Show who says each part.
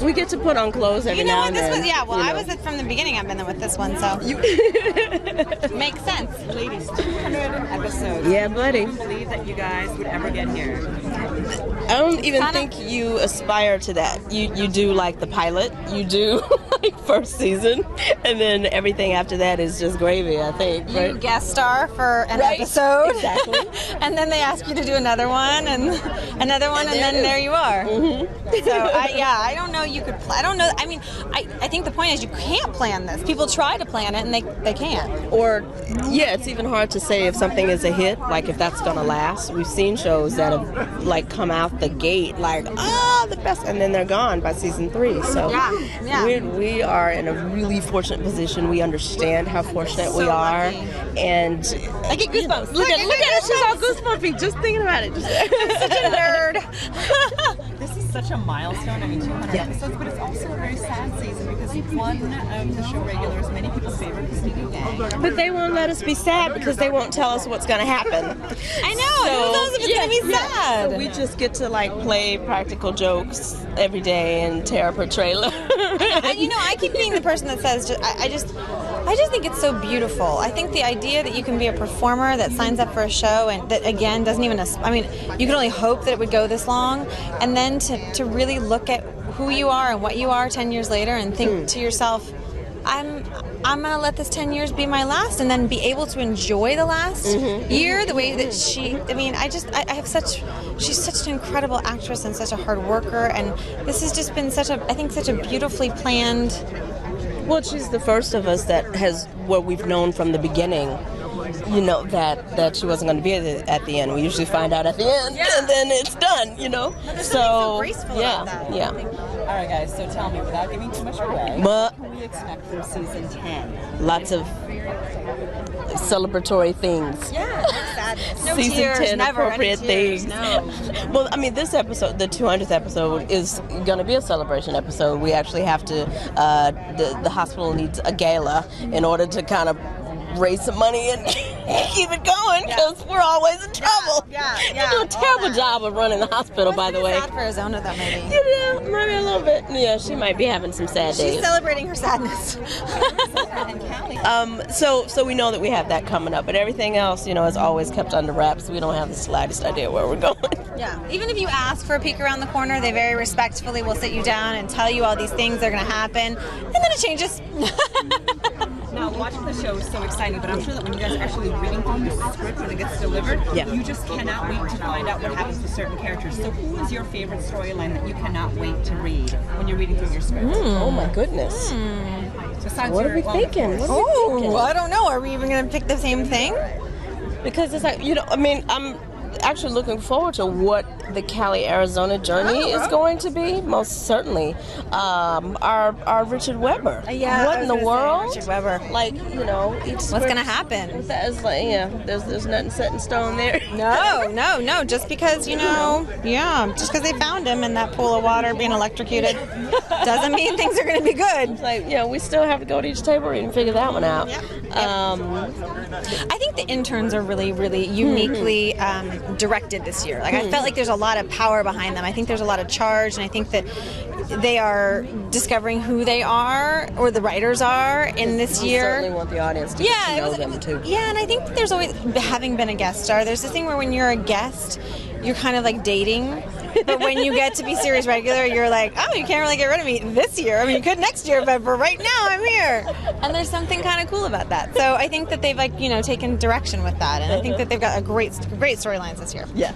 Speaker 1: We get to put on clothes every now and then.
Speaker 2: I was from the beginning. I've been with this one, so makes sense.
Speaker 3: Ladies, 200 episodes.
Speaker 1: Yeah, buddy.
Speaker 3: I can't believe that you guys would ever get here.
Speaker 1: I don't even think you aspire to that. You do like the pilot, you do like first season, and then everything after that is just gravy, I think.
Speaker 2: You guest star for an episode.
Speaker 1: Exactly.
Speaker 2: And then they ask you to do another one and another one, and then there you are.
Speaker 1: Mm-hmm.
Speaker 2: So, I don't know you could, I don't know, I mean, I think the point is you can't plan this. People try to plan it and they can't.
Speaker 1: Or, it's even hard to say if something is a hit, like if that's going to last. We've seen shows that have like come out the gate like, the best, and then they're gone by season 3. So we are in a really fortunate position. We understand how fortunate we are.
Speaker 2: Lucky.
Speaker 1: And
Speaker 2: I get goosebumps.
Speaker 1: Look at her. She's all goosebumpy just thinking about it.
Speaker 2: Such a nerd.
Speaker 3: This is such a milestone. I mean, 200 episodes, but it's also a very sad season because one of the show regulars, many people's favorite, Christina Yang.
Speaker 1: But they won't let us be sad because they won't tell us what's going to happen.
Speaker 2: I know. Who knows if it's going to be sad?
Speaker 1: So we just get to like play practical jokes every day and tear up her trailer.
Speaker 2: And I keep being the person that says, I just think it's so beautiful. I think the idea that you can be a performer that signs up for a show and that, again, doesn't even, you can only hope that it would go this long, and then to really look at who you are and what you are 10 years later and think to yourself, I'm going to let this 10 years be my last, and then be able to enjoy the last year the way that she's such an incredible actress and such a hard worker, and this has just been such a beautifully planned.
Speaker 1: Well, she's the first of us that has what we've known from the beginning, that she wasn't going to be at the end. We usually find out at the end, and then it's done,
Speaker 2: There's something so graceful about that.
Speaker 1: Yeah.
Speaker 3: All right, guys, so tell me, without giving too much away, what can we expect from season 10?
Speaker 1: Lots of celebratory things.
Speaker 2: Yeah, no sadness. No
Speaker 1: season
Speaker 2: tears,
Speaker 1: 10
Speaker 2: never
Speaker 1: appropriate
Speaker 2: any tears,
Speaker 1: things.
Speaker 2: No.
Speaker 1: Well, this episode, the 200th episode, is going to be a celebration episode. We actually have to, the hospital needs a gala in order to kind of raise some money and keep it going, because we're always in trouble. You do a terrible job of running the hospital, by the way.
Speaker 2: Sad for Arizona, though, maybe.
Speaker 1: Maybe a little bit. Yeah, she might be having some sad days.
Speaker 2: She's celebrating her sadness.
Speaker 1: So we know that we have that coming up, but everything else, is always kept under wraps. We don't have the slightest idea where we're going.
Speaker 2: Yeah. Even if you ask for a peek around the corner, they very respectfully will sit you down and tell you all these things that are going to happen, and then it changes.
Speaker 3: Now, watching the show is so exciting, but I'm sure that when you guys are actually reading through the script when it gets delivered, you just cannot wait to find out what happens to certain characters. So who is your favorite storyline that you cannot wait to read when you're reading through your script?
Speaker 1: Oh, my goodness.
Speaker 3: Besides
Speaker 1: What are we thinking?
Speaker 2: I don't know. Are we even going to pick the same thing?
Speaker 1: Because it's like, I'm actually looking forward to what the Cali, Arizona journey is going to be. Most certainly, our Richard Weber. What in the world?
Speaker 2: Richard Weber.
Speaker 1: Each
Speaker 2: What's going to happen?
Speaker 1: That's there's nothing set in stone there.
Speaker 2: No. Just because, just because they found him in that pool of water being electrocuted doesn't mean things are going to be good.
Speaker 1: We still have to go to each table read and figure that one out.
Speaker 2: I think the interns are really, really uniquely directed this year. I felt like there's a lot of power behind them. I think there's a lot of charge, and I think that they are discovering who they are, or the writers are, in this year.
Speaker 1: I certainly want the audience to get to know them too.
Speaker 2: Yeah, and I think that there's always, having been a guest star, there's this thing where when you're a guest, you're kind of like dating. But when you get to be series regular, you're like, oh, you can't really get rid of me this year. You could next year, but for right now, I'm here. And there's something kind of cool about that. So I think that they've taken direction with that, and I think that they've got great storylines this year.
Speaker 1: Yeah.